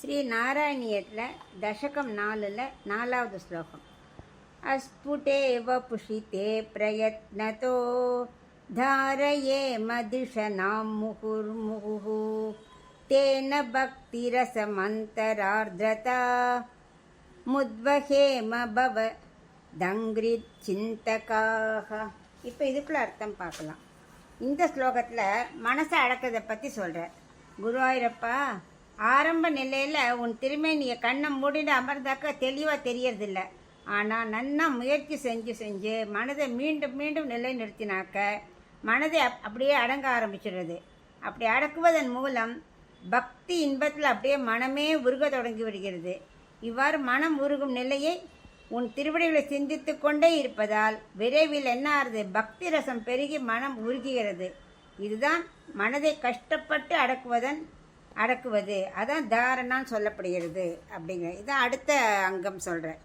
ஸ்ரீ நாராயணியத்தில் தசகம் 4ல் 4வது ஸ்லோகம். அஸ்புடேவ புஷிதே பிரயத்னதோ தாரயே மதிஷனாம் முகுர்முகு தேன பக்திரசமந்தரார்த்ரதா முத்வஹேம பவ தங்கிரித் சிந்தகாக. இப்போ இதுக்குள்ள அர்த்தம் பார்க்கலாம். இந்த ஸ்லோகத்தில் மனசை அடக்கிறதை பற்றி சொல்கிறார். குருவாயூரப்பா, ஆரம்ப நிலையில் உன் திருமேனியை கண்ணை மூடிட்டு அமர்ந்தாக்க தெளிவாக தெரியறதில்ல. ஆனால் நன்னா முயற்சி செஞ்சு மனதை மீண்டும் மீண்டும் நிலை நிறுத்தினாக்க மனதை அப்படியே அடங்க ஆரம்பிச்சிடுறது. அப்படி அடக்குவதன் மூலம் பக்தி இன்பத்தில் அப்படியே மனமே உருக தொடங்கி விடுகிறது. இவ்வாறு மனம் உருகும் நிலையை உன் திருவடிகளை சிந்தித்து கொண்டே இருப்பதால் விரைவில் என்ன ஆறுது? பக்தி ரசம் பெருகி மனம் உருகுகிறது. இதுதான் மனதை கஷ்டப்பட்டு அடக்குவது. அதான் தாரணான்னு சொல்லப்படுகிறது அப்படிங்கிற. இதான் அடுத்த அங்கம் சொல்கிறேன்.